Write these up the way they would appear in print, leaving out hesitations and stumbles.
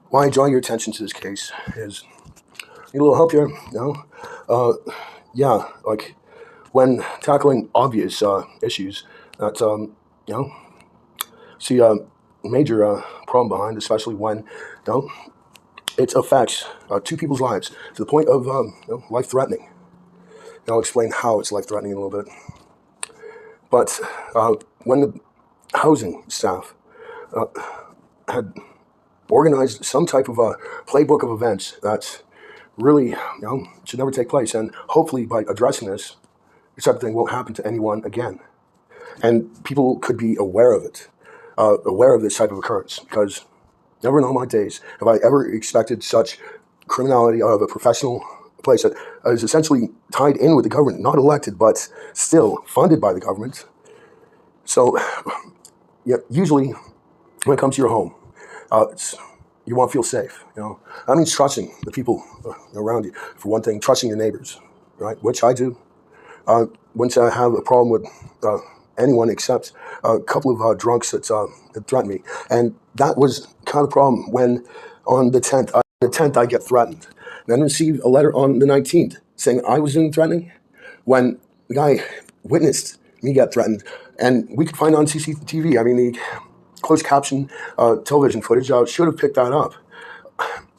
Why I draw your attention to this case is need a little help here. Uh, yeah, like when tackling obvious issues that you know see a major problem behind, especially when it affects two people's lives to the point of life threatening. I'll explain how it's life threatening in a little bit. But when the housing staff had organized some type of a playbook of events that really should never take place, and hopefully by addressing this type of thing won't happen to anyone again, and people could be aware of it, aware of this type of occurrence, because never in all my days have I ever expected such criminality out of a professional place that is essentially tied in with the government, not elected, but still funded by the government. So, yeah, usually when it comes to your home, you want to feel safe. That means trusting the people around you. For one thing, trusting your neighbors, right? Which I do. Once I have a problem with anyone except a couple of drunks that threatened me, and that was kind of the problem when on the 10th I get threatened, then receive a letter on the 19th saying I was doing threatening when the guy witnessed me get threatened, and we could find on CCTV. I mean, the closed caption television footage should have picked that up.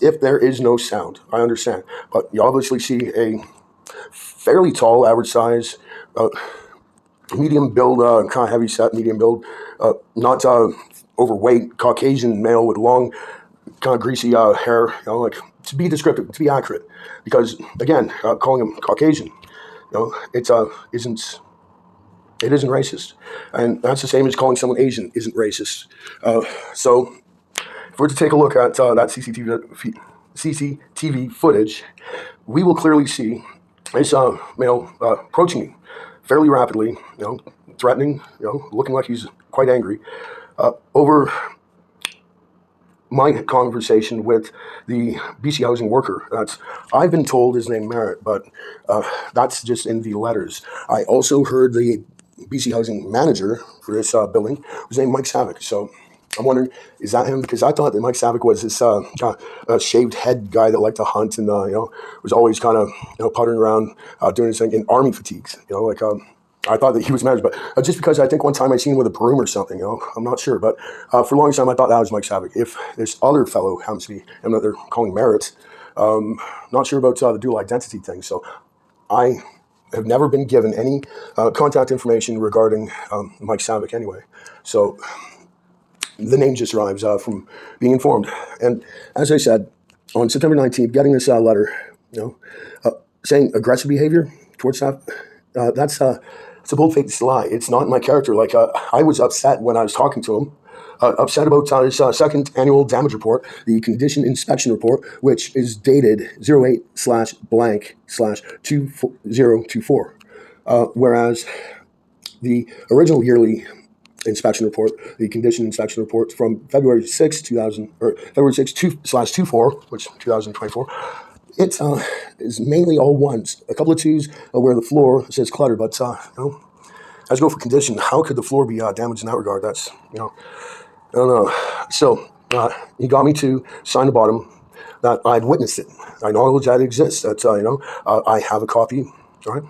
If there is no sound, I understand, but you obviously see a fairly tall, average size, medium build, kind of heavy set, medium build, not overweight Caucasian male with long, kind of greasy hair. Like to be descriptive, to be accurate, because again, calling him Caucasian, it isn't racist, and that's the same as calling someone Asian isn't racist. So, if we're to take a look at that CCTV footage, we will clearly see this male approaching me fairly rapidly, threatening, looking like he's quite angry over my conversation with the BC Housing worker. I've been told his name Merritt, but that's just in the letters. I also heard the BC Housing manager for this building was named Mike Savick. So I'm wondering, is that him? Because I thought that Mike Savick was this shaved head guy that liked to hunt and was always kind of puttering around doing his thing in army fatigues. I thought that he was manager, but just because I think one time I seen him with a broom or something, I'm not sure. But for a long time, I thought that was Mike Savick. If this other fellow happens to be him that they're calling Merritt, not sure about the dual identity thing. So I have never been given any contact information regarding Mike Savick anyway. So the name just arrives from being informed. And as I said, on September 19th, getting this letter, saying aggressive behavior towards staff, it's a bold-faced lie. It's not in my character. I was upset when I was talking to him, upset about his second annual damage report, the condition inspection report, which is dated 08/blank/2024. Whereas the original yearly inspection report, the condition inspection report from February 6, 2000, or February 6, 2/24, which 2024, it is mainly all ones. A couple of twos where the floor says clutter, but as go for condition, how could the floor be damaged in that regard? That's I don't know. So he got me to sign the bottom that I'd witnessed it. I acknowledge that it exists. That I have a copy. All right.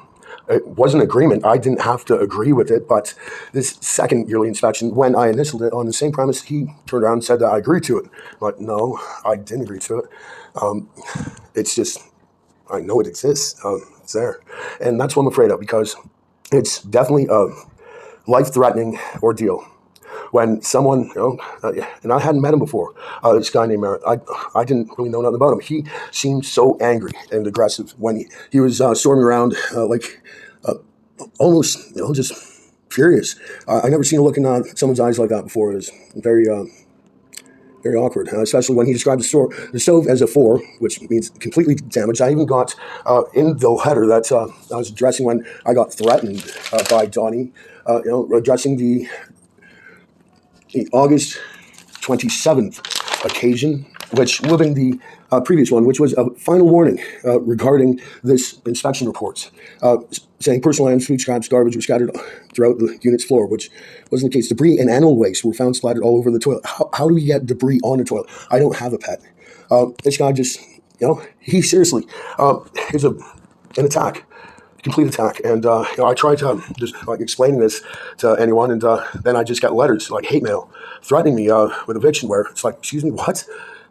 It was an agreement. I didn't have to agree with it, but this second yearly inspection, when I initialed it on the same premise, he turned around and said that I agreed to it. But no, I didn't agree to it. It's just, I know it exists. It's there. And that's what I'm afraid of, because it's definitely a life-threatening ordeal. When someone, and I hadn't met him before, this guy named Merritt, I didn't really know nothing about him. He seemed so angry and aggressive when he was storming around almost, just furious. I never seen a look in someone's eyes like that before. It was very, very awkward, especially when he described the stove as a 4, which means completely damaged. I even got in the letter that I was addressing when I got threatened by Donnie, addressing the August 27th occasion which would have been the previous one, which was a final warning regarding this inspection report, saying personal items, food scraps, garbage were scattered throughout the unit's floor, which wasn't the case. Debris and animal waste were found splattered all over the toilet. How do we get debris on the toilet? I don't have a pet. This guy just, he seriously, is an attack. Complete attack. And I tried to just explaining this to anyone, and then I just got letters, like hate mail, threatening me with eviction, where it's like, excuse me, what?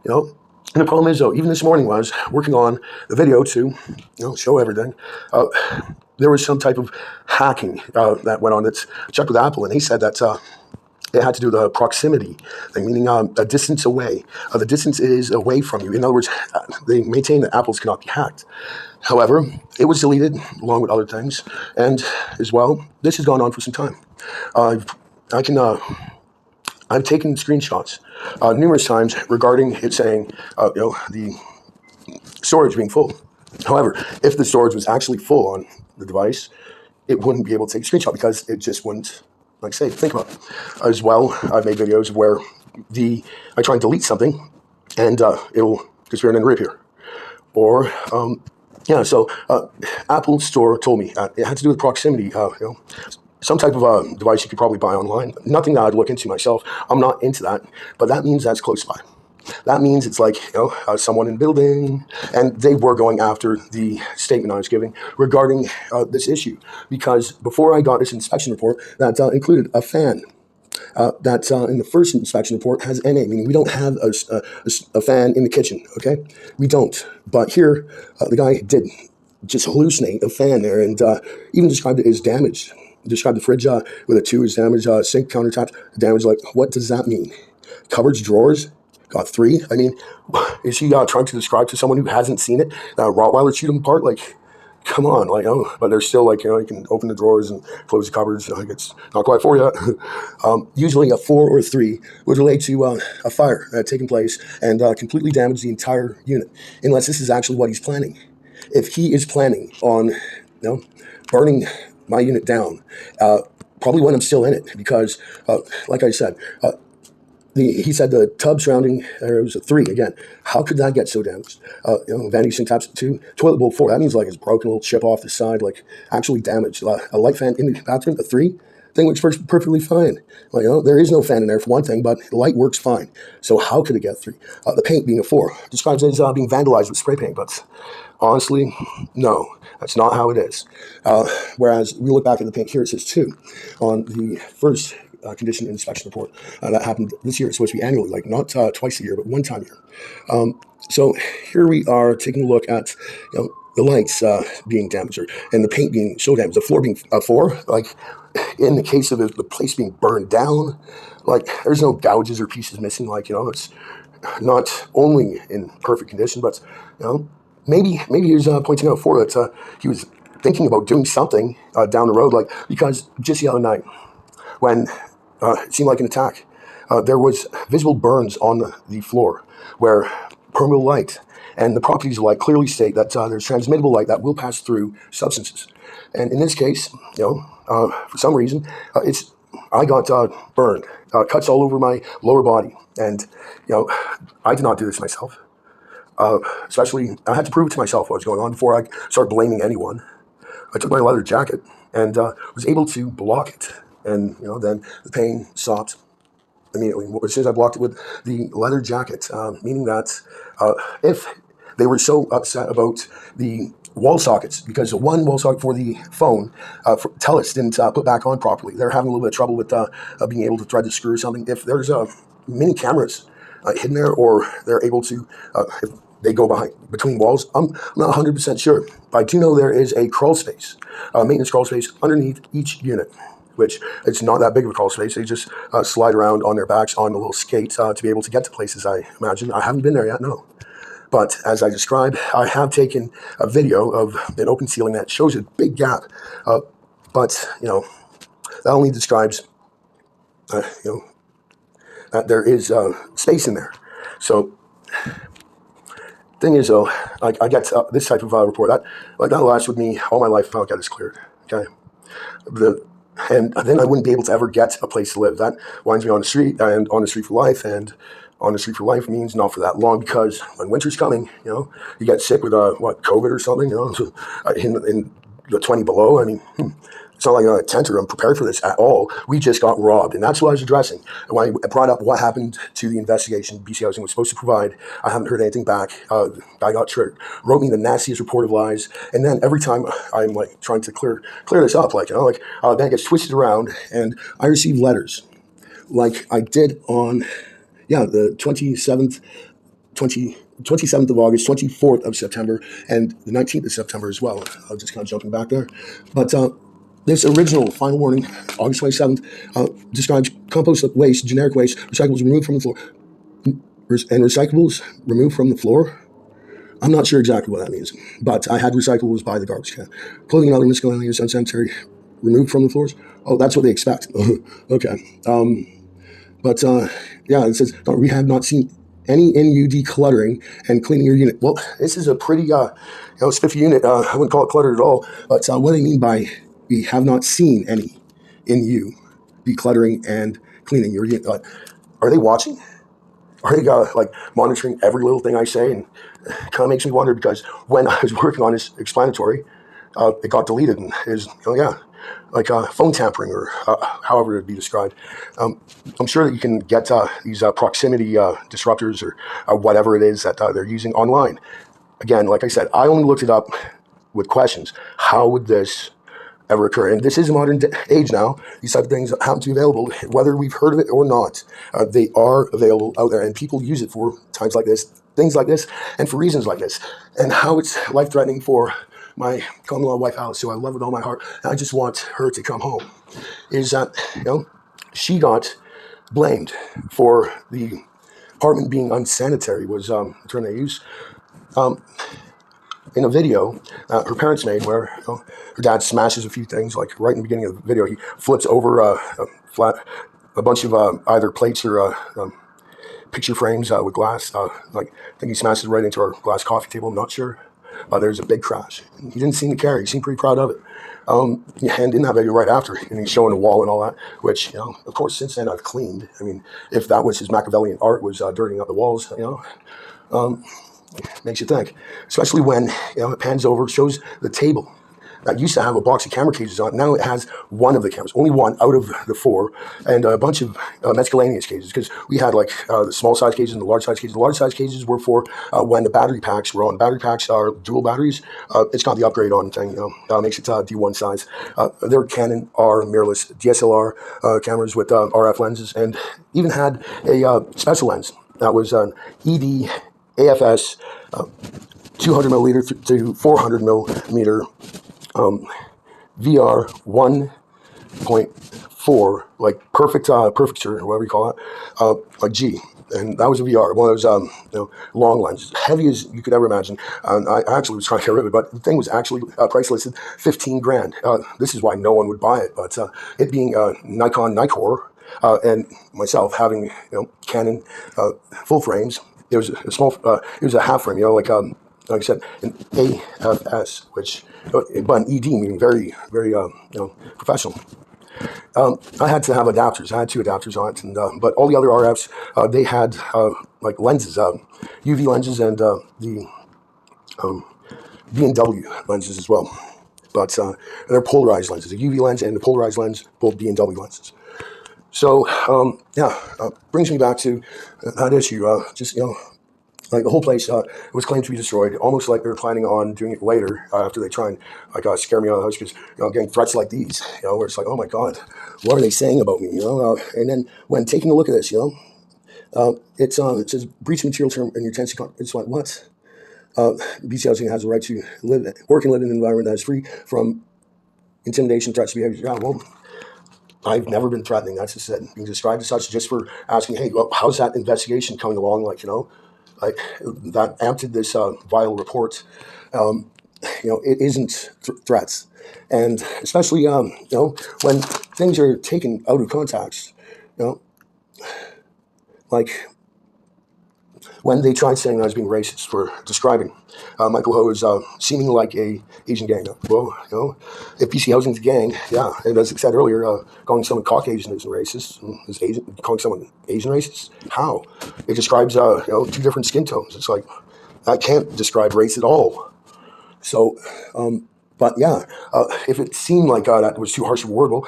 And the problem is, though, even this morning when I was working on the video to show everything, there was some type of hacking that went on. That's checked with Apple, and he said that it had to do with the proximity thing, meaning a distance away. The distance is away from you. In other words, they maintain that Apples cannot be hacked. However, it was deleted along with other things, and as well, this has gone on for some time. I've taken screenshots numerous times regarding it saying, the storage being full. However, if the storage was actually full on the device, it wouldn't be able to take a screenshot because it just wouldn't. Like say, think about it. As well, I've made videos where I try and delete something, and it'll disappear and then reappear. Or so Apple Store told me it had to do with proximity. Some type of device you could probably buy online. Nothing that I'd look into myself. I'm not into that, but that means that's close by. That means it's like, someone in the building, and they were going after the statement I was giving regarding this issue. Because before I got this inspection report, that included a fan. That in the first inspection report has NA, meaning we don't have a fan in the kitchen, okay? We don't. But here, the guy did just hallucinate a fan there, and even described it as damaged. Described the fridge with a 2 as damaged, sink countertop damaged. Like, what does that mean? Cupboards, drawers? Got 3? I mean, is he trying to describe to someone who hasn't seen it Rottweiler chewed him apart? Like, come on, but they're still like, you can open the drawers and close the cupboards. It's not quite 4 yet. Usually a 4 or 3 would relate to a fire that had taken place and completely damaged the entire unit, unless this is actually what he's planning. If he is planning on, burning my unit down, probably when I'm still in it, because, like I said, he said the tub surrounding there was a 3 again. How could that get so damaged? Vanity sink taps 2, toilet bowl 4. That means like it's broken, a little chip off the side, like actually damaged. A light fan in the bathroom, a 3. Thing works perfectly fine. There is no fan in there for one thing, but the light works fine. So how could it get 3? The paint being a 4 describes it as being vandalized with spray paint, but honestly, no, that's not how it is. Whereas we look back at the paint here, it says 2 on the first condition inspection report that happened this year. It's supposed to be annually, like not twice a year, but one time a year. So here we are taking a look at the lights being damaged and the paint being so damaged, the floor being 4. Like in the case of the place being burned down, like there's no gouges or pieces missing. Like it's not only in perfect condition, but maybe he was pointing out for that he was thinking about doing something down the road, like because just the other night when it seemed like an attack. There was visible burns on the floor where permeable light and the properties of light clearly state that there's transmittable light that will pass through substances. And in this case, for some reason, I got burned, cuts all over my lower body. And, I did not do this myself. Especially, I had to prove it to myself what was going on before I started blaming anyone. I took my leather jacket and was able to block it. And, then the pain stopped immediately. As soon as I blocked it with the leather jacket, meaning that if they were so upset about the wall sockets, because the one wall socket for the phone, for TELUS didn't put back on properly. They're having a little bit of trouble with being able to thread the screw or something. If there's mini cameras hidden there, or they're able to, if they go between walls, I'm not 100% sure. But I do know there is a crawl space, maintenance crawl space underneath each unit, which it's not that big of a crawl space. They just slide around on their backs on a little skate to be able to get to places, I imagine. I haven't been there yet, no. But as I described, I have taken a video of an open ceiling that shows a big gap. But, that only describes, that there is space in there. So, thing is, though, I get this type of report. That'll last with me all my life if I get this cleared, okay? And then I wouldn't be able to ever get a place to live. That winds me on the street and on the street for life. And honestly, for life means not for that long, because when winter's coming, you get sick with COVID or something, so, in the 20 below. I mean, it's not like a tent or I'm prepared for this at all. We just got robbed, and that's what I was addressing. And when I brought up what happened to the investigation BC Housing was supposed to provide, I haven't heard anything back. I got triggered, wrote me the nastiest report of lies, and then every time I'm like trying to clear this up, then it gets twisted around, and I receive letters like I did on the 27th of August, 24th of September, and the 19th of September as well. I was just kind of jumping back there. But this original final warning, August 27th, describes compost waste, generic waste, recyclables removed from the floor, and recyclables removed from the floor. I'm not sure exactly what that means, but I had recyclables by the garbage can. Clothing and other miscellaneous unsanitary removed from the floors. Oh, that's what they expect. Okay. But it says, we have not seen any NU decluttering and cleaning your unit. Well, this is a pretty, spiffy unit. I wouldn't call it cluttered at all. But what do they mean by we have not seen any NU decluttering and cleaning your unit? Are they watching? Are they monitoring every little thing I say? And it kind of makes me wonder, because when I was working on this explanatory, it got deleted, and is phone tampering, or however it would be described. I'm sure that you can get these proximity disruptors, or whatever it is that they're using online. Again, like I said, I only looked it up with questions. How would this ever occur? And this is a modern age now. These type of things happen to be available, whether we've heard of it or not. They are available out there, and people use it for times like this, things like this, and for reasons like this. And how it's life-threatening for my common law wife, Alice, who I love with all my heart, and I just want her to come home, is that, she got blamed for the apartment being unsanitary, was the term they use. In a video her parents made, where her dad smashes a few things, like right in the beginning of the video, he flips over a bunch of either plates or picture frames with glass. I think he smashes right into our glass coffee table. I'm not sure. There's a big crash. He didn't seem to care. He seemed pretty proud of it. And in that video right after, and he's showing a wall and all that, which, of course, since then I've cleaned. I mean, if that was his Machiavellian art, was dirtying up the walls, makes you think. Especially when it pans over, shows the table that used to have a box of camera cages on. Now it has one of the cameras, only one out of the four, and a bunch of miscellaneous cages, because we had the small size cages and the large size cages. The large size cages were for when the battery packs were on. Battery packs are dual batteries. It's got the upgrade on thing, makes it D1 size. They're Canon R mirrorless DSLR cameras with RF lenses, and even had a special lens that was an ED AFS 200 milliliter to 400 millimeter VR 1.4, perfecture, or whatever you call it, G. And that was a VR, one of those long lenses, heavy as you could ever imagine. I actually was trying to get rid of it, but the thing was actually price listed $15,000. This is why no one would buy it, but it being Nikon Nikkor, and myself having Canon full frames, it was a small, it was a half frame, like I said, an AFS, which, but an ED, meaning very, very, professional. I had to have adapters. I had two adapters on it, and but all the other RFs, they had lenses, UV lenses, and the B&W lenses as well. But they're polarized lenses. The UV lens and the polarized lens, both B&W lenses. So brings me back to that issue. The whole place was claimed to be destroyed, almost like they were planning on doing it later after they try and scare me out of the house, because I'm getting threats like these, where it's like, oh my God, what are they saying about me? And then when taking a look at this, it says breach material term in your tenancy contract. It's like, what? BC Housing has a right to work and live in an environment that is free from intimidation, threats, behavior. Yeah, well, I've never been threatening. That's just it. Being described as such, just for asking, hey, well, how's that investigation coming along? That emptied this vile report. It isn't threats, and especially when things are taken out of context, what when they tried saying I was being racist for describing Michael Ho as seeming like a Asian gang. Well, if BC Housing's a gang, yeah, and as I said earlier, calling someone Caucasian is racist, is Asian, calling someone Asian racist, how? It describes two different skin tones. It's like, that can't describe race at all. So, but yeah, if it seemed like that was too harsh of a word, well,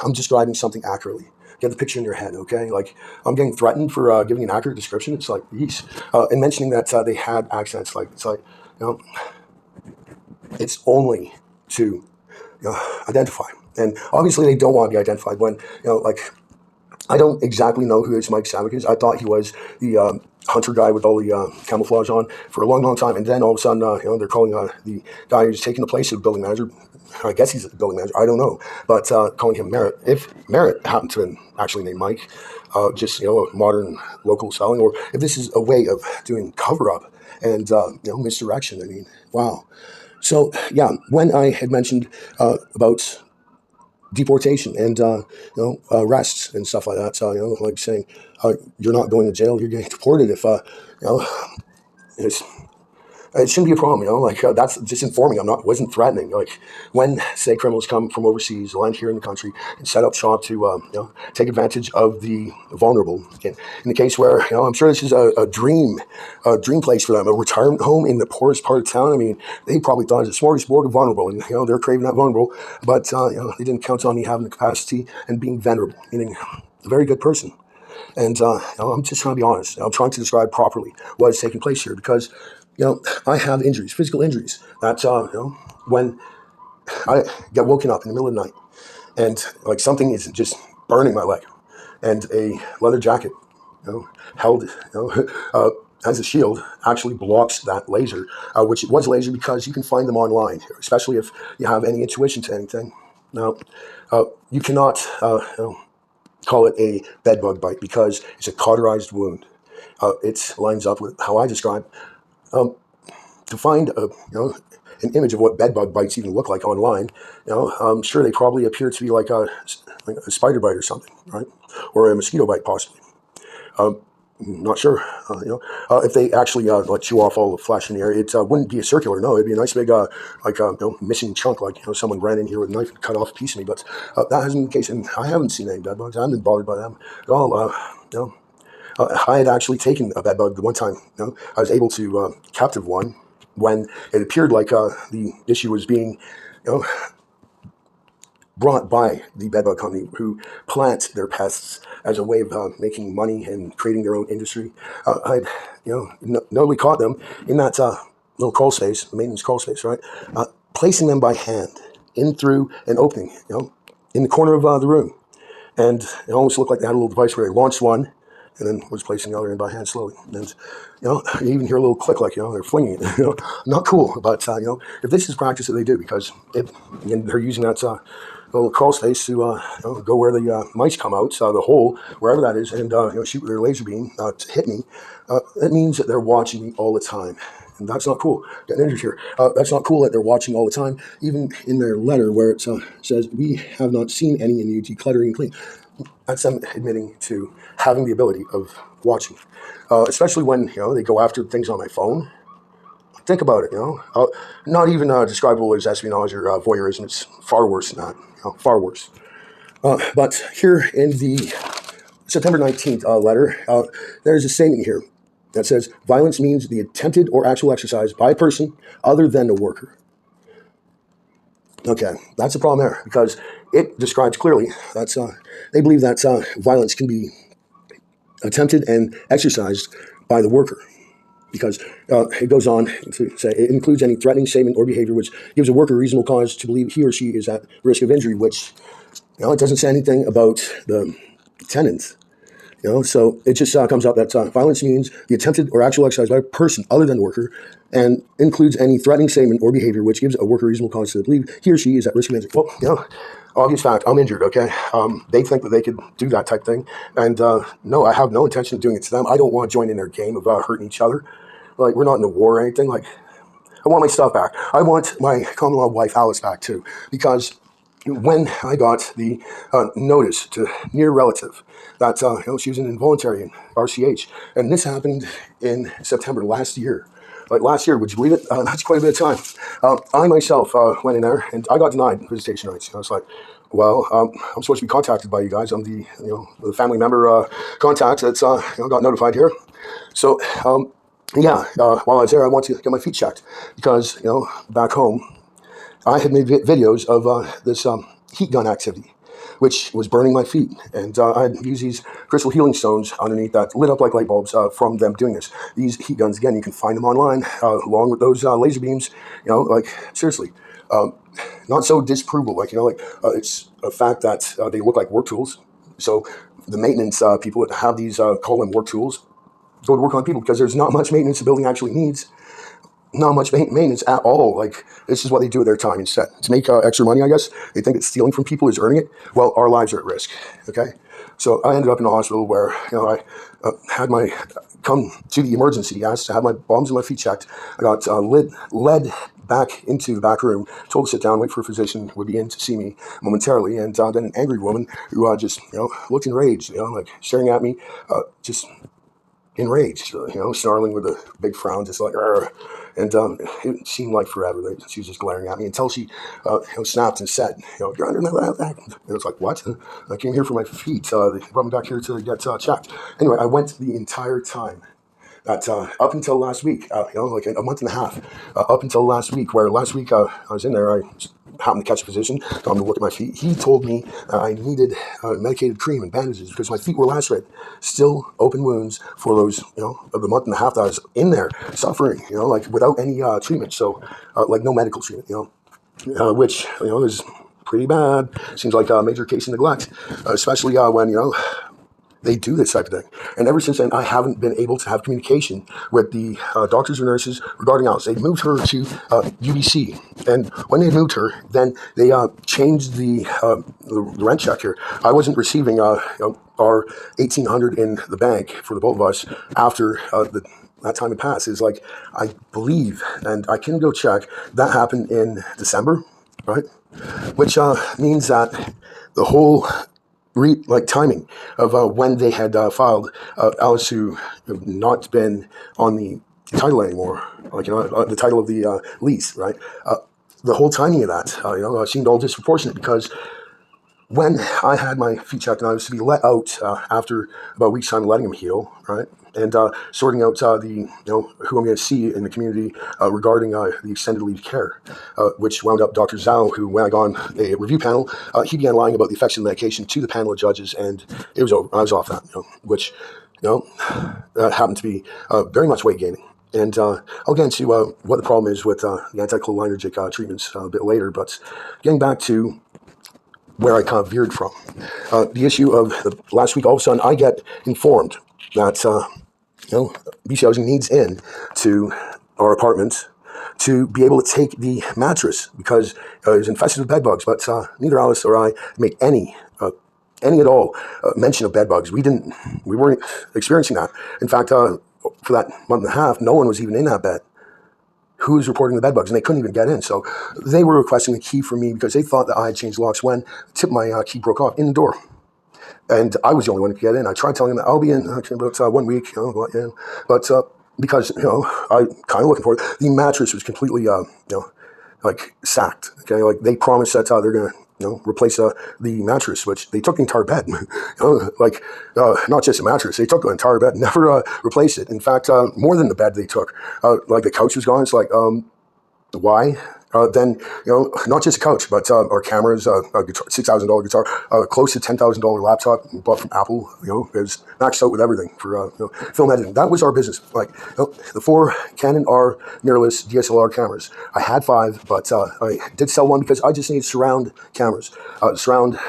I'm describing something accurately. Get the picture in your head, okay? Like, I'm getting threatened for giving an accurate description. It's like, geez. And mentioning that they had accents, it's like, it's only to identify. And obviously they don't want to be identified when, I don't exactly know who this Mike Savick is. I thought he was the hunter guy with all the camouflage on for a long, long time. And then all of a sudden, they're calling the guy who's taking the place of the building manager. I guess he's the building manager. I don't know. But calling him Merritt. If Merritt happened to actually name Mike, just, a modern local spelling, or if this is a way of doing cover-up and, misdirection, I mean, wow. So, yeah, when I had mentioned about deportation and arrests and stuff like that. So like saying you're not going to jail, you're getting deported if it's, it shouldn't be a problem. That's just informing. Wasn't threatening. Like when say criminals come from overseas, land here in the country, and set up shop to take advantage of the vulnerable. In the case where I'm sure this is a dream place for them, a retirement home in the poorest part of town. I mean, they probably thought it was a smorgasbord of vulnerable, and they're craving that vulnerable, but they didn't count on me having the capacity and being venerable, meaning a very good person. And I'm just trying to be honest. I'm trying to describe properly what is taking place here because, I have injuries, physical injuries. That's, when I get woken up in the middle of the night and like something is just burning my leg and a leather jacket, held, as a shield actually blocks that laser, which it was laser because you can find them online, especially if you have any intuition to anything. Now, you cannot, call it a bedbug bite because it's a cauterized wound. It lines up with how I describe. To find an image of what bedbug bites even look like online, I'm sure they probably appear to be like a spider bite or something, right? Or a mosquito bite possibly. Not sure, if they actually chew off all the flesh in the air, it wouldn't be a circular. No, it'd be a nice big missing chunk, like someone ran in here with a knife and cut off a piece of me. But that hasn't been the case, and I haven't seen any bed bugs. I haven't been bothered by them at all. I had actually taken a bed bug the one time. I was able to captive one when it appeared like the issue was being, brought by the bedbug company who plant their pests as a way of making money and creating their own industry. I'd, notably caught them in that little crawl space, maintenance crawl space, right? Placing them by hand in through an opening, in the corner of the room. And it almost looked like they had a little device where they launched one and then was placing the other in by hand slowly. And, you even hear a little click like, they're flinging it, not cool. But, if this is practice that they do, because they're using that little crawl space to go where the mice come out, the hole, wherever that is, and shoot with their laser beam to hit me, that means that they're watching me all the time. And that's not cool. Getting injured here. That's not cool that they're watching all the time. Even in their letter where it says, we have not seen any in you decluttering and clean. That's them admitting to having the ability of watching, especially when they go after things on my phone. Think about it, not even describable as espionage or voyeurism. It's far worse than that, far worse. But here in the September 19th letter, there's a statement here that says, violence means the attempted or actual exercise by a person other than the worker. Okay, that's the problem there, because it describes clearly that they believe that violence can be attempted and exercised by the worker, because it goes on to say it includes any threatening statement or behavior which gives a worker reasonable cause to believe he or she is at risk of injury, which, it doesn't say anything about the tenant. So it just comes out that violence means the attempted or actual exercise by a person other than the worker, and includes any threatening statement or behavior which gives a worker reasonable cause to believe he or she is at risk of injury. Well, obvious fact, I'm injured, okay? They think that they could do that type thing, and no, I have no intention of doing it to them. I don't want to join in their game of hurting each other. Like, we're not in a war or anything. Like, I want my stuff back. I want my common law wife, Alice, back too, because when I got the notice to near relative that she was in involuntary in RCH, and this happened in September last year. Like last year, would you believe it? That's quite a bit of time. I myself went in there and I got denied visitation rights. I was like, well, I'm supposed to be contacted by you guys. I'm the family member contact that's got notified here. So yeah, while I was there, I wanted to get my feet checked because back home I had made videos of this heat gun activity, which was burning my feet. And I had used these crystal healing stones underneath that lit up like light bulbs from them doing this. These heat guns, again, you can find them online along with those laser beams. Like seriously, not so disapproval. It's a fact that they look like work tools. So the maintenance people that have these call them work tools go to work on people because there's not much maintenance the building actually needs. Not much maintenance at all. Like, this is what they do with their time instead. To make extra money, I guess. They think that stealing from people is earning it. Well, our lives are at risk, okay? So I ended up in a hospital where, I had my, come to the emergency, asked to have my bums and my feet checked. I got led back into the back room, told to sit down, wait for a physician, would be in to see me momentarily. And then an angry woman who just, looked enraged, like staring at me, just enraged, snarling with a big frown, just like, "Arr." And it seemed like forever. She was just glaring at me until she snapped and said, "You're under that." And it was like, what? I came here for my feet. They brought me back here to get checked. Anyway, I went the entire time. That up until last week, like a month and a half, up until last week, where last week I was in there, I happened to catch a physician, told him to look at my feet. He told me I needed medicated cream and bandages because my feet were lacerated, still open wounds for those, of the month and a half that I was in there suffering, like without any treatment. So, like no medical treatment, which, is pretty bad. Seems like a major case of neglect, especially when, they do this type of thing. And ever since then, I haven't been able to have communication with the doctors or nurses regarding Alice. They moved her to UBC. And when they moved her, then they changed the rent check here. I wasn't receiving our $1,800 in the bank for the both of us after that time had passed. Is like, I believe, and I can go check, that happened in December, right? Which means that the whole timing of when they had filed Alice to have not been on the title anymore, the title of the lease, right? The whole timing of that, seemed all disproportionate because when I had my feet checked and I was to be let out after about a week's time, letting them heal, right? And sorting out who I'm going to see in the community regarding the extended leave care, which wound up Dr. Zhao, who, when I got on a review panel, he began lying about the effects of the medication to the panel of judges, and it was over. I was off that, which, happened to be very much weight gaining. And I'll get into what the problem is with the anticholinergic treatments a bit later, but getting back to where I kind of veered from. The issue of the last week, all of a sudden, I get informed that, BC Housing needs in to our apartment to be able to take the mattress because it was infested with bed bugs, but neither Alice or I make any at all mention of bed bugs. We weren't experiencing that. In fact, for that month and a half, no one was even in that bed who was reporting the bed bugs, and they couldn't even get in. So they were requesting a key from me because they thought that I had changed locks when the tip of my key broke off in the door. And I was the only one who could get in. I tried telling them that I'll be in about 1 week, but because, I kind of looking for it, the mattress was completely, like sacked. Okay, like they promised that they're going to, replace the mattress, which they took the entire bed. Not just a mattress, they took the entire bed, never replaced it. In fact, more than the bed they took. Like the couch was gone. It's like, why? Then, not just a couch, but our cameras, a guitar, $6,000 guitar, close to $10,000 laptop bought from Apple, is maxed out with everything for film editing. That was our business. Like, the 4 Canon R mirrorless DSLR cameras. I had 5, but I did sell one because I just needed surround cameras. Surround,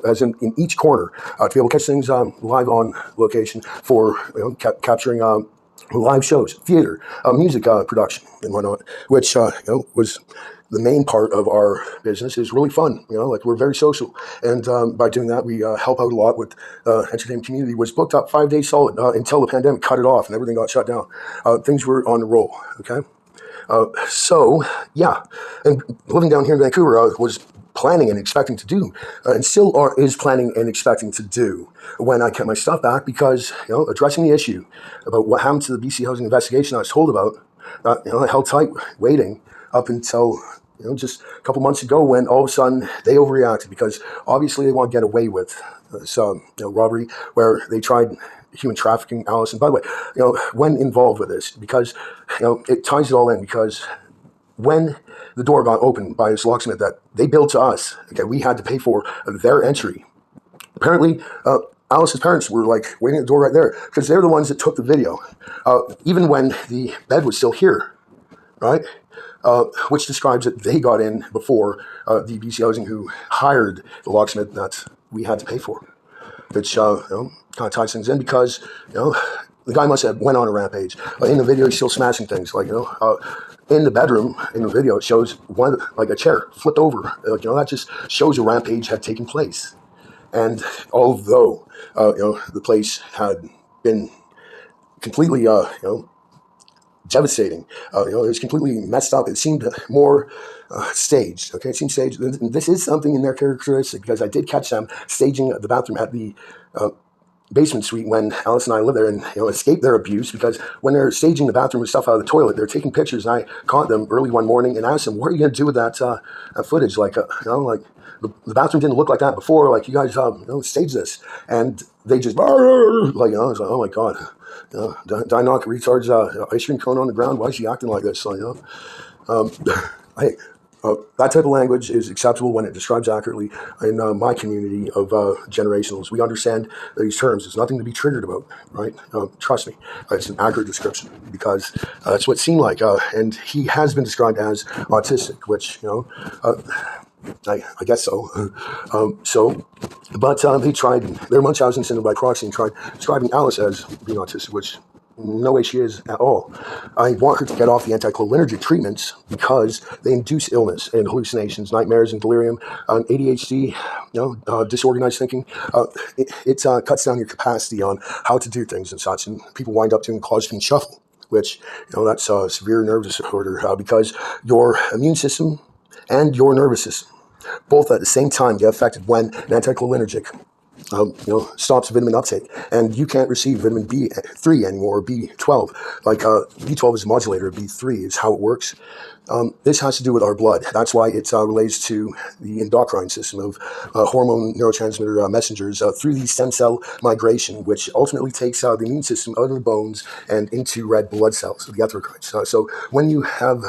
as in each corner, to be able to catch things live on location for capturing live shows, theater, music production, and whatnot, which was the main part of our business. Is really fun. Like we're very social, and by doing that, we help out a lot with entertainment community. Was booked up 5 days solid until the pandemic cut it off and everything got shut down. Things were on the roll. Okay. So yeah, and living down here in Vancouver was planning and expecting to do, and still is planning and expecting to do when I kept my stuff back, because addressing the issue about what happened to the BC housing investigation I was told about, I held tight, waiting up until just a couple months ago, when all of a sudden they overreacted, because obviously they want to get away with some robbery where they tried human trafficking. Allison, by the way, when involved with this, because it ties it all in, because when the door got opened by this locksmith that they billed to us, okay, we had to pay for their entry. Apparently, Alice's parents were like waiting at the door right there, because they're the ones that took the video, even when the bed was still here, right? Which describes that they got in before the BC Housing, who hired the locksmith that we had to pay for. Which kind of ties things in, because the guy must have went on a rampage. In the video, he's still smashing things. Like in the bedroom, in the video, it shows one, like a chair flipped over. That just shows a rampage had taken place. And although the place had been completely devastating, it was completely messed up, it seemed more staged. Okay, it seemed staged. This is something in their characteristic, because I did catch them staging the bathroom at the basement suite when Alice and I lived there, and escaped their abuse, because when they're staging the bathroom with stuff out of the toilet, they're taking pictures. And I caught them early one morning and asked them, "What are you going to do with that footage? Like, like the bathroom didn't look like that before. Like, you guys, stage this." And they just I was like, "Oh my god, did I knock a retard's ice cream cone on the ground? Why is she acting like this?" That type of language is acceptable when it describes accurately. In my community of generationals, we understand these terms. There's nothing to be triggered about, right? Trust me, it's an accurate description, because that's what it seemed like. And he has been described as autistic, which, I guess so. But they tried, their Munchausen syndrome by proxy, and tried describing Alice as being autistic, which no way she is at all. I want her to get off the anticholinergic treatments, because they induce illness and hallucinations, nightmares, and delirium. ADHD, disorganized thinking. It cuts down your capacity on how to do things and such, and people wind up doing closeting shuffle, which that's a severe nerve disorder, because your immune system and your nervous system both at the same time get affected when an anticholinergic stops vitamin uptake, and you can't receive vitamin B3 anymore, or B12. Like B12 is a modulator, B3 is how it works. This has to do with our blood. That's why it relates to the endocrine system of hormone neurotransmitter messengers through the stem cell migration, which ultimately takes the immune system out of the bones and into red blood cells, the erythrocytes. So when you have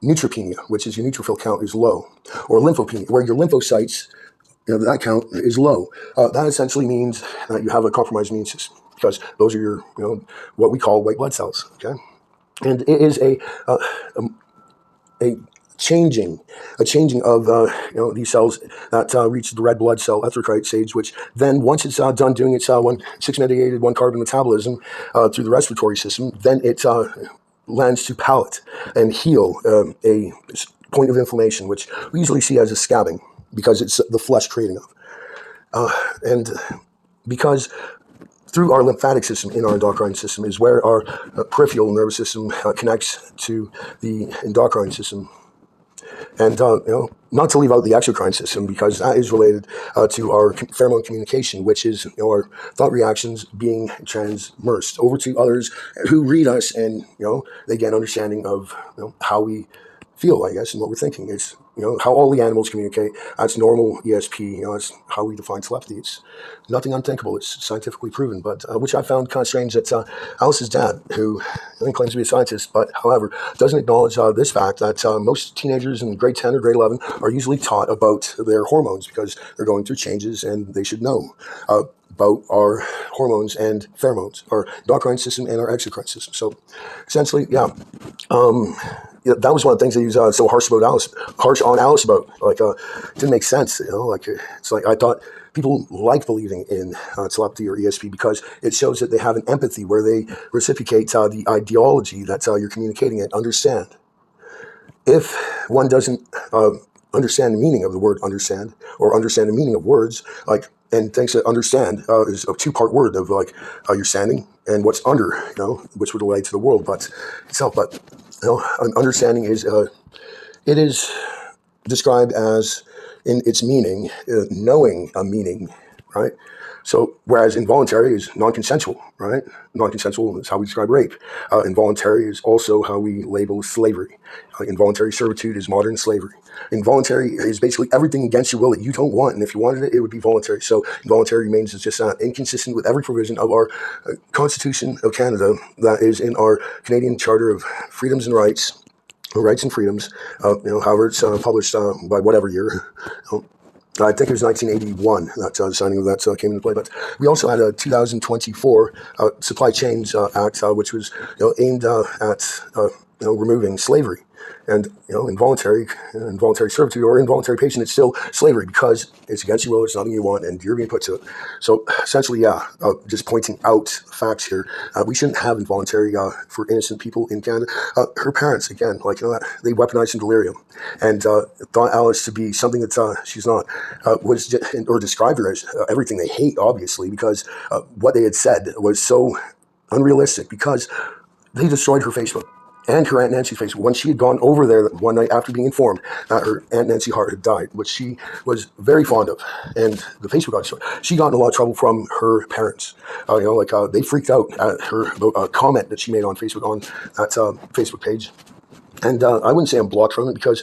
neutropenia, which is your neutrophil count is low, or lymphopenia, where your lymphocytes, that count is low, that essentially means that you have a compromised immune system, because those are your, what we call white blood cells. Okay, and it is a changing of these cells that reach the red blood cell erythrocyte stage, which then, once it's done doing its 6-mediated 1-carbon metabolism through the respiratory system, then it lands to palate and heal a point of inflammation, which we usually see as a scabbing, because it's the flesh creating of. And because through our lymphatic system in our endocrine system is where our peripheral nervous system connects to the endocrine system. And, not to leave out the exocrine system, because that is related to our pheromone communication, which is our thought reactions being transmersed over to others who read us, and, they get an understanding of how we feel, I guess, and what we're thinking. It's, how all the animals communicate. That's normal ESP. That's how we define telepathy. It's nothing unthinkable. It's scientifically proven, but which I found kind of strange that Alice's dad, who claims to be a scientist, but however doesn't acknowledge this fact that most teenagers in grade 10 or grade 11 are usually taught about their hormones, because they're going through changes, and they should know about our hormones and pheromones, our endocrine system and our exocrine system. So essentially, that was one of the things they use so harsh on Alice about. Like, it didn't make sense. It's like I thought people like believing in telepathy or ESP, because it shows that they have an empathy where they reciprocate the ideology that you're communicating and understand. If one doesn't understand the meaning of the word understand, or understand the meaning of words, and thinks that understand is a 2-part word of you're standing and what's under, which would relate to the world, but itself. But an understanding is it is described as, in its meaning, knowing a meaning, right? So, whereas involuntary is non-consensual, right? Non-consensual is how we describe rape. Involuntary is also how we label slavery. Involuntary servitude is modern slavery. Involuntary is basically everything against your will that you don't want, and if you wanted it, it would be voluntary. So, involuntary means it's just inconsistent with every provision of our Constitution of Canada that is in our Canadian Charter of Freedoms and Rights, or Rights and Freedoms. However, it's published by whatever year. I think it was 1981 that the signing of that came into play. But we also had a 2024 Supply Chains Act, which was aimed at removing slavery. And involuntary servitude or involuntary patience, it's still slavery because it's against your will, it's nothing you want, and you're being put to it. So essentially, just pointing out facts here. We shouldn't have involuntary for innocent people in Canada. Her parents, again, they weaponized in delirium and thought Alice to be something that she's not. Or described her as everything they hate, obviously, because what they had said was so unrealistic because they destroyed her Facebook and her Aunt Nancy's Facebook when she had gone over there one night after being informed that her Aunt Nancy Hart had died, which she was very fond of, and the Facebook got destroyed. She got in a lot of trouble from her parents. They freaked out at her about a comment that she made on Facebook on that Facebook page. And I wouldn't say I'm blocked from it because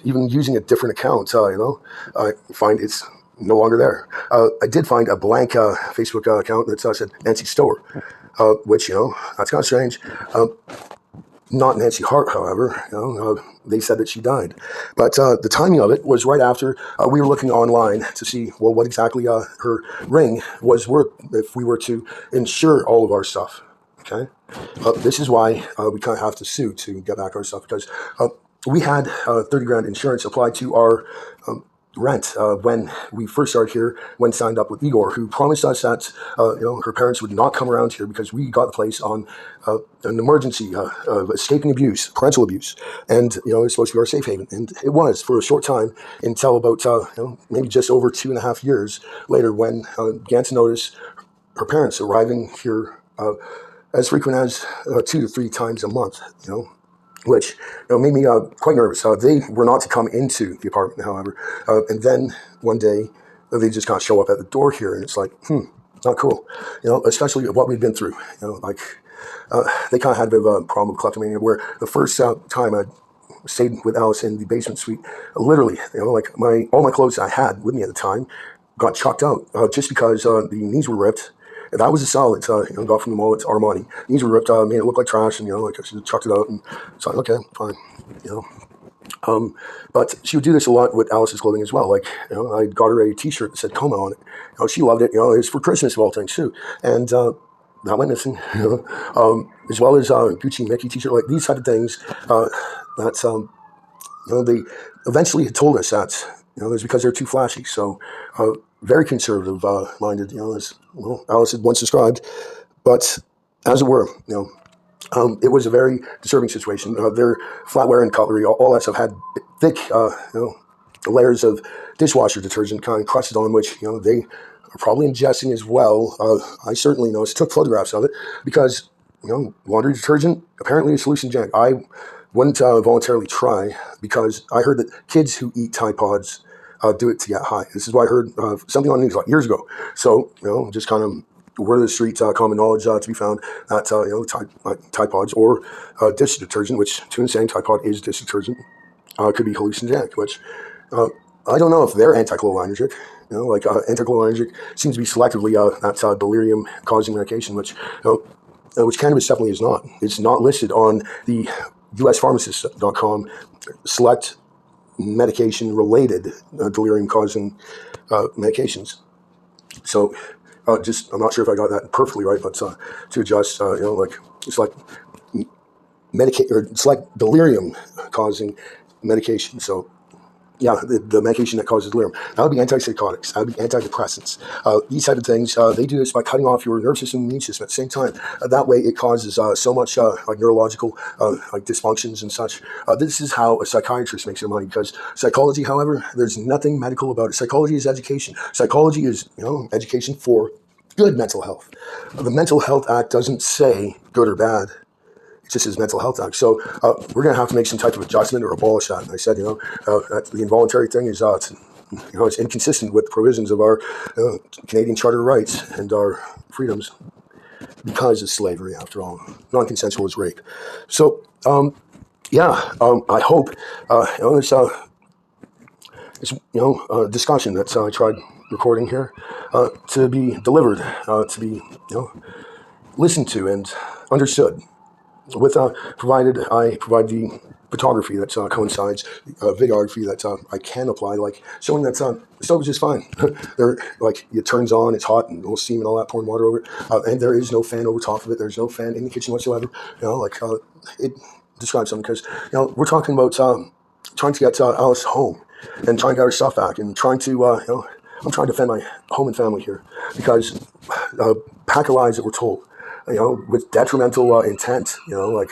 even using a different account, I find it's no longer there. I did find a blank Facebook account that said Nancy Stower, which, that's kind of strange. Not Nancy Hart, however. They said that she died. But the timing of it was right after we were looking online to see, what exactly her ring was worth if we were to insure all of our stuff. Okay? This is why we kind of have to sue to get back our stuff, because we had 30 grand insurance applied to our rent when we first started here, when signed up with Igor, who promised us that her parents would not come around here because we got the place on an emergency of escaping abuse, parental abuse, and it was supposed to be our safe haven, and it was for a short time until about maybe just over 2.5 years later, when began to notice her parents arriving here as frequent as 2 to 3 times a month, which made me quite nervous. They were not to come into the apartment, however, and then one day they just kind of show up at the door here, and it's like, not cool, especially what we've been through. They kind of had a bit of a problem with kleptomania, where the first time I stayed with Alice in the basement suite, literally, all my clothes I had with me at the time got chucked out just because the knees were ripped. That was a solid, got from the mall. It's Armani. These were ripped, made it look like trash, and I should chucked it out. And so, okay, fine, But she would do this a lot with Alice's clothing as well. I got her a T-shirt that said Coma on it. She loved it. It was for Christmas of all things too, and that went missing. As well as Gucci Mickey T-shirt, these type of things. They eventually had told us that it's because they're too flashy. So. Very conservative minded, as Alice had once described, but as it were, it was a very disturbing situation. Their flatware and cutlery, all that stuff had thick, layers of dishwasher detergent kind of crusted on, which they are probably ingesting as well. I certainly took photographs of it because laundry detergent apparently is hallucinogenic. I wouldn't voluntarily try because I heard that kids who eat Tide Pods do it to get high. This is what I heard something on the news years ago. So, just kind of word of the street, common knowledge to be found that, Tide Pods or dish detergent, which to insane, Tide Pod is dish detergent, could be hallucinogenic, which I don't know if they're anticholinergic. Anticholinergic seems to be selectively that delirium-causing medication, which cannabis definitely is not. It's not listed on the USPharmacist.com select medication-related delirium-causing medications. So, I'm not sure if I got that perfectly right, but to adjust, it's like it's like delirium-causing medication. So, yeah, the medication that causes delirium. That would be antipsychotics. That would be antidepressants. These type of things, they do this by cutting off your nervous system and immune system at the same time. That way it causes so much neurological dysfunctions and such. This is how a psychiatrist makes their money, because psychology, however, there's nothing medical about it. Psychology is education. Psychology is education for good mental health. The Mental Health Act doesn't say good or bad. just his mental health act. So we're going to have to make some type of adjustment or abolish that. And I said, that the involuntary thing is, it's inconsistent with provisions of our Canadian Charter of Rights and our freedoms because of slavery, after all. Non-consensual is rape. So, I hope, this discussion that I tried recording here to be delivered, to be, listened to and understood. With provided I provide the photography that coincides, videography that I can apply, like showing that the stove is just fine. There, like it turns on, it's hot, and little steam and all that, pouring water over it, and there is no fan over top of it. There's no fan in the kitchen whatsoever. It describes something because we're talking about trying to get Alice home and trying to get her stuff back and trying to I'm trying to defend my home and family here because pack of lies that we're told. With detrimental intent, like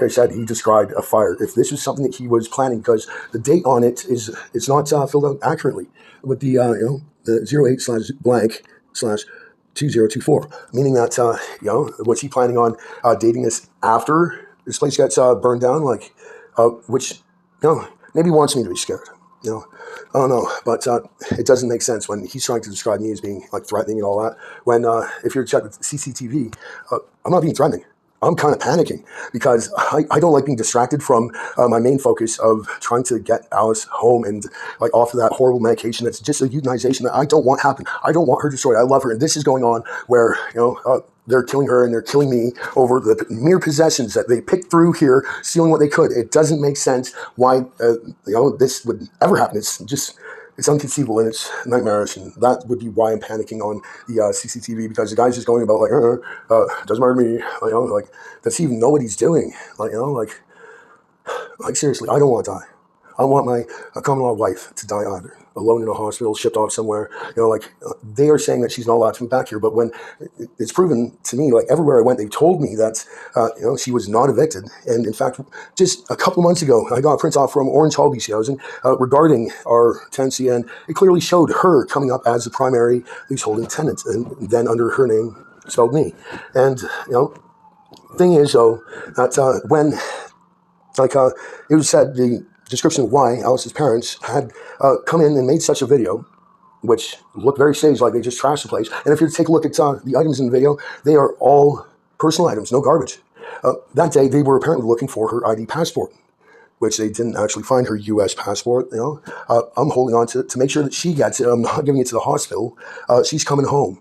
I said, he described a fire. If this was something that he was planning, because the date on it it's not filled out accurately with the 08/blank/2024, meaning that was he planning on dating this after this place gets burned down, which maybe wants me to be scared. I don't know, but it doesn't make sense when he's trying to describe me as being like threatening and all that. When if you're checking CCTV, I'm not being threatening. I'm kind of panicking because I don't like being distracted from my main focus of trying to get Alice home and like off of that horrible medication that's just a euthanization that I don't want happen. I don't want her destroyed. I love her, and this is going on where they're killing her and they're killing me over the mere possessions that they picked through here, stealing what they could. It doesn't make sense why this would ever happen. It's unconceivable and it's nightmarish, and that would be why I'm panicking on the CCTV, because the guy's just going about doesn't matter to me, does he even know what he's doing? Seriously, I don't want to die. I want my common law wife to die either, alone in a hospital, shipped off somewhere. They are saying that she's not allowed to move back here, but when it's proven to me, everywhere I went, they told me that she was not evicted. And in fact, just a couple months ago, I got a print off from Orange Hall BC Housing regarding our tenancy, and it clearly showed her coming up as the primary leaseholding tenant, and then under her name spelled me. And thing is though that when it was said the description of why Alice's parents had come in and made such a video, which looked very staged, like they just trashed the place. And if you take a look at the items in the video, they are all personal items, no garbage. That day, they were apparently looking for her ID passport, which they didn't actually find her U.S. passport. I'm holding on to make sure that she gets it. I'm not giving it to the hospital. She's coming home.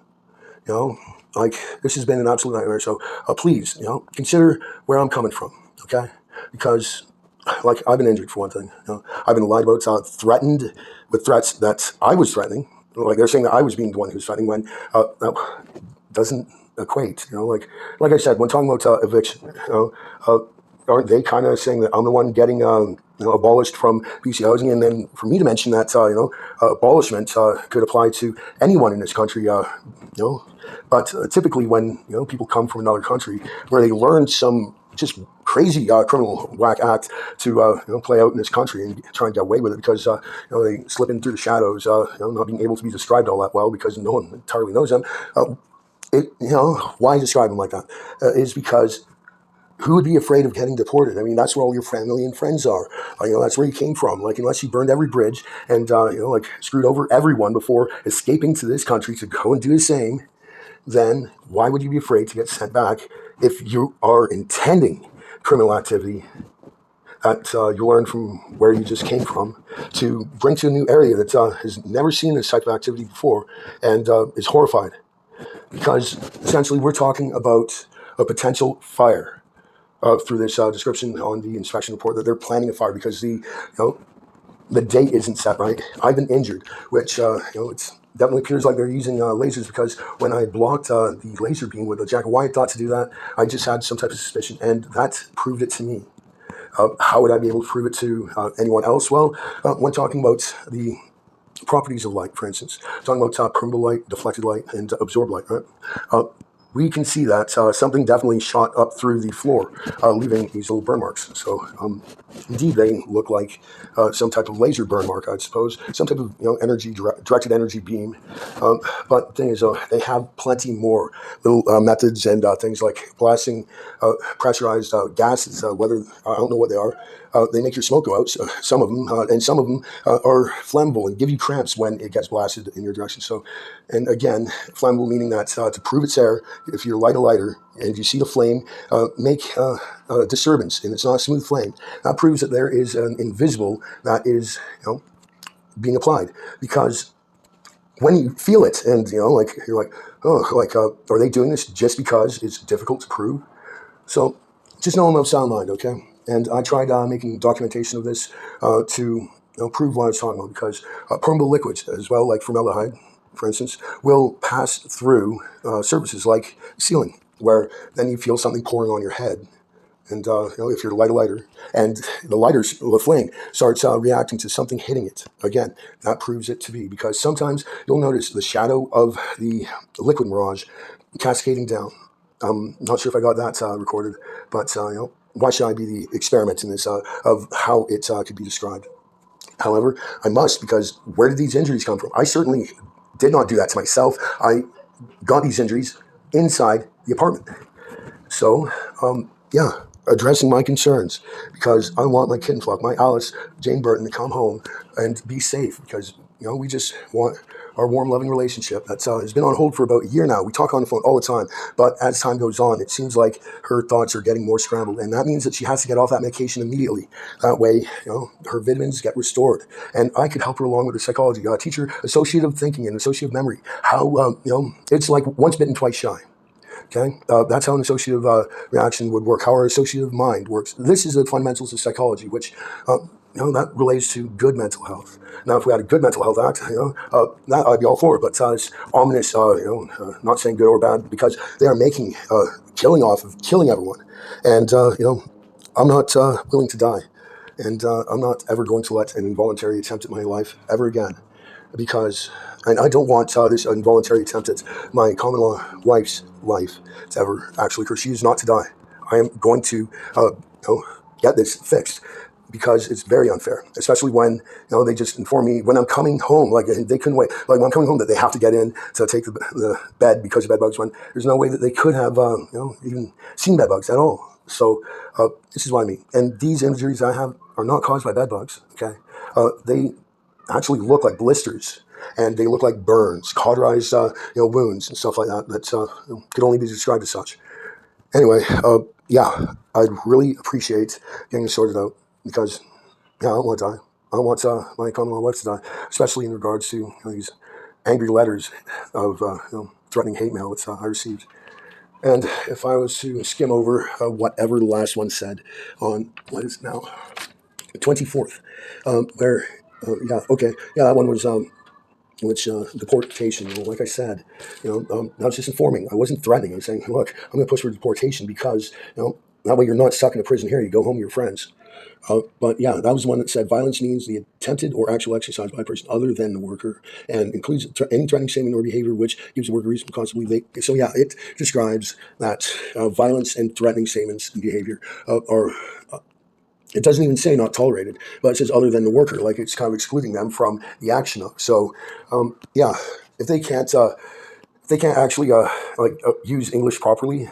This has been an absolute nightmare. So please, consider where I'm coming from, okay? Because I've been injured for one thing. I've been lied about, threatened with threats that I was threatening. They're saying that I was being the one who's threatening when that doesn't equate. Like I said, when talking about eviction, aren't they kind of saying that I'm the one getting abolished from BC Housing, and then for me to mention that abolishment could apply to anyone in this country, But typically, when people come from another country where they learn some just crazy criminal whack act to play out in this country and try and get away with it because they slip in through the shadows, not being able to be described all that well because no one entirely knows them. Why describe them like that? Is because who would be afraid of getting deported? I mean, that's where all your family and friends are. That's where you came from. Unless you burned every bridge and screwed over everyone before escaping to this country to go and do the same, then why would you be afraid to get sent back if you are intending criminal activity that you learned from where you just came from to bring to a new area that has never seen this type of activity before and is horrified? Because essentially we're talking about a potential fire through this description on the inspection report that they're planning a fire because the date isn't set right. I've been injured, which it's definitely appears like they're using lasers, because when I blocked the laser beam with a jacket, why I thought to do that, I just had some type of suspicion, and that proved it to me. How would I be able to prove it to anyone else? Well, when talking about the properties of light, for instance, talking about permeable light, deflected light, and absorbed light, right? we can see that something definitely shot up through the floor, leaving these little burn marks. So indeed, they look like some type of laser burn mark, I suppose, some type of energy directed energy beam. But the thing is, they have plenty more little methods and things like blasting pressurized gases. Whether I don't know what they are. They make your smoke go out. Some of them, and some of them are flammable and give you cramps when it gets blasted in your direction. So, and again, flammable meaning that to prove it's there, if you light a lighter and you see the flame make a disturbance and it's not a smooth flame, that proves that there is an invisible that is being applied. Because when you feel it and like you're like, oh, like are they doing this just because it's difficult to prove? So just know I'm of sound mind, okay? And I tried making documentation of this to prove what I was talking about, because permeable liquids as well, like formaldehyde, for instance, will pass through surfaces like ceiling, where then you feel something pouring on your head. And if you're to light a lighter and the flame starts reacting to something hitting it, again, that proves it to be, because sometimes you'll notice the shadow of the liquid mirage cascading down. I'm not sure if I got that recorded, but why should I be the experiment in this of how it could be described? However, I must, because where did these injuries come from? I certainly did not do that to myself. I got these injuries inside the apartment. So, yeah, addressing my concerns, because I want my kitten flock, my Alice Jane Burton, to come home and be safe, because we just want our warm, loving relationship that's has been on hold for about a year now. We talk on the phone all the time, but as time goes on, it seems like her thoughts are getting more scrambled, and that means that she has to get off that medication immediately. That way, her vitamins get restored, and I could help her along with the psychology, teach her associative thinking and associative memory. How it's like once bitten, twice shy. Okay, that's how an associative reaction would work. How our associative mind works. This is the fundamentals of psychology, which that relates to good mental health. Now, if we had a good mental health act, that I'd be all for it. But it's ominous. Not saying good or bad, because they are making killing off of killing everyone, and I'm not willing to die, and I'm not ever going to let an involuntary attempt at my life ever again, because. And I don't want this involuntary attempt at my common law wife's life to ever actually occur. She is not to die. I am going to get this fixed, because it's very unfair, especially when they just inform me when I'm coming home, like they couldn't wait, like when I'm coming home, that they have to get in to take the bed because of bed bugs, when there's no way that they could have even seen bed bugs at all. So this is what I mean. And these injuries I have are not caused by bed bugs. Okay, they actually look like blisters, and they look like burns, cauterized wounds and stuff like that could only be described as such. Anyway, yeah, I'd really appreciate getting it sorted out, because I don't want to die. I don't want my common law wife to die, especially in regards to these angry letters of threatening hate mail that I received. And if I was to skim over whatever the last one said on, what is it now, the 24th, where that one was which deportation. Like I said, I was just informing. I wasn't threatening. I was saying, look, I'm going to push for deportation, because that way you're not stuck in a prison here. You go home to your friends. But yeah, that was the one that said violence means the attempted or actual exercise by a person other than the worker, and includes any threatening statement or behavior which gives the worker reason to constantly believe. So yeah, it describes that violence and threatening statements and behavior are. It doesn't even say not tolerated, but it says other than the worker, like it's kind of excluding them from the action of. So, yeah, if they can't actually use English properly,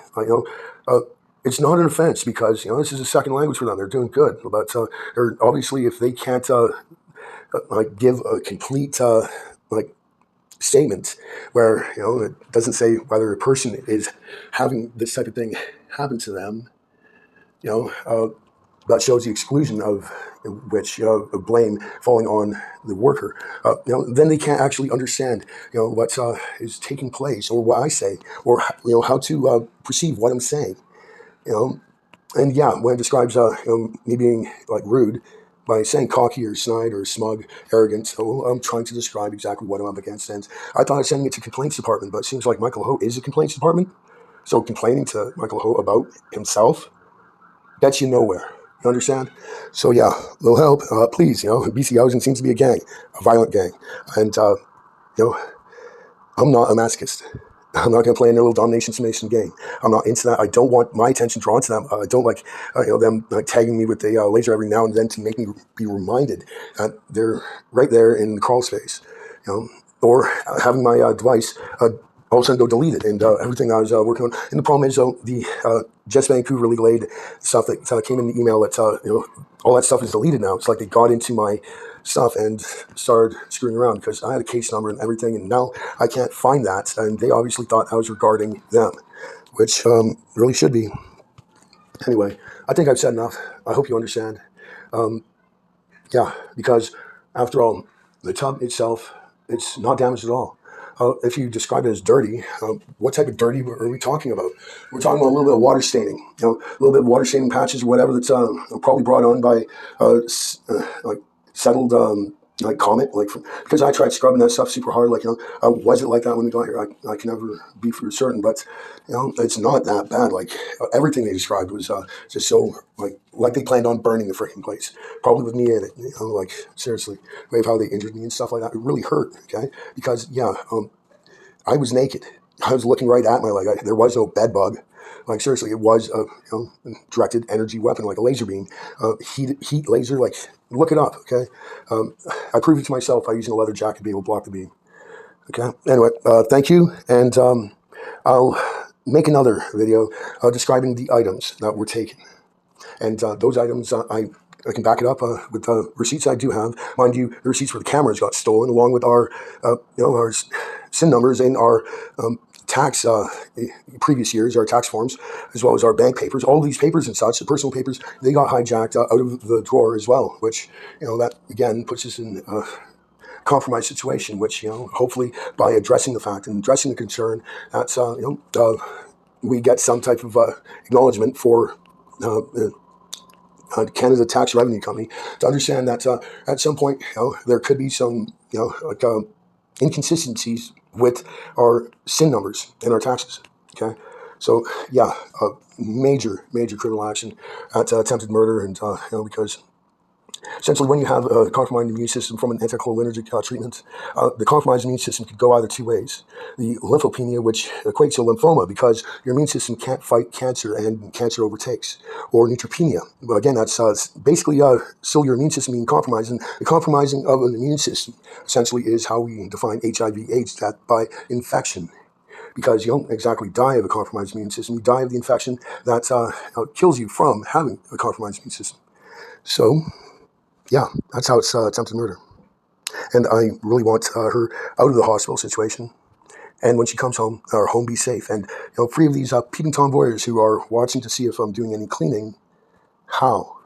it's not an offense, because this is a second language for them. They're doing good, but they're obviously, if they can't give a complete statement where it doesn't say whether a person is having this type of thing happen to them, that shows the exclusion of which blame falling on the worker. Then they can't actually understand what is taking place, or what I say, or how to perceive what I'm saying. And yeah, when it describes me being like rude by saying cocky or snide or smug, arrogant, so I'm trying to describe exactly what I'm up against. And I thought I was sending it to complaints department, but it seems like Michael Ho is a complaints department. So complaining to Michael Ho about himself gets you nowhere. You understand? So yeah, little help, please. BC Housing seems to be a gang, a violent gang, and I'm not a masochist. I'm not going to play in their little domination summation game. I'm not into that. I don't want my attention drawn to them. I don't like them tagging me with the laser every now and then to make me be reminded that they're right there in the crawl space, or having my device all of a sudden go deleted and everything I was working on. And the problem is, the Jets Vancouver legal aid stuff that came in the email that all that stuff is deleted now. It's like they got into my stuff and started screwing around because I had a case number and everything, and now I can't find that. And they obviously thought I was regarding them, which really should be. Anyway, I think I've said enough. I hope you understand. Yeah, because after all, the tub itself, it's not damaged at all. If you describe it as dirty, what type of dirty are we talking about? We're talking about a little bit of water staining, a little bit of water staining patches or whatever that's probably brought on by like settled like comet, because I tried scrubbing that stuff super hard. Was it like that when we got here? I can never be for certain, but it's not that bad. Everything they described was just so like they planned on burning the freaking place, probably with me in it. Seriously, way of how they injured me and stuff like that. It really hurt. Okay, because I was naked. I was looking right at my leg. There was no bed bug. Seriously, it was a directed energy weapon, like a laser beam, heat laser. Look it up, okay? I proved it to myself by using a leather jacket to be able to block the beam. Okay. Anyway, thank you, and I'll make another video describing the items that were taken, and those items I can back it up with the receipts I do have. Mind you, the receipts for the cameras got stolen, along with our our SIN numbers and our tax previous years, our tax forms, as well as our bank papers. All of these papers and such, the personal papers, they got hijacked out of the drawer as well, which that again puts us in a compromised situation, which hopefully by addressing the fact and addressing the concern, that's we get some type of acknowledgement for Canada Tax Revenue Company to understand that at some point there could be some inconsistencies with our SIN numbers and our taxes. Okay, so yeah, major criminal action at attempted murder, and because essentially when you have a compromised immune system from an anticholinergic treatment, the compromised immune system could go either two ways. The lymphopenia, which equates to lymphoma because your immune system can't fight cancer and cancer overtakes, or neutropenia. But again, that's basically still your immune system being compromised, and the compromising of an immune system essentially is how we define HIV/AIDS, that by infection. Because you don't exactly die of a compromised immune system, you die of the infection that kills you from having a compromised immune system. So yeah, that's how it's attempted murder. And I really want her out of the hospital situation. And when she comes home, our home be safe. And free of these peeping Tom voyeurs who are watching to see if I'm doing any cleaning. How?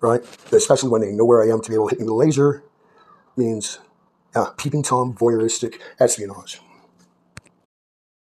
Right? Especially when they know where I am to be able to hit me with a laser. Means peeping Tom voyeuristic espionage.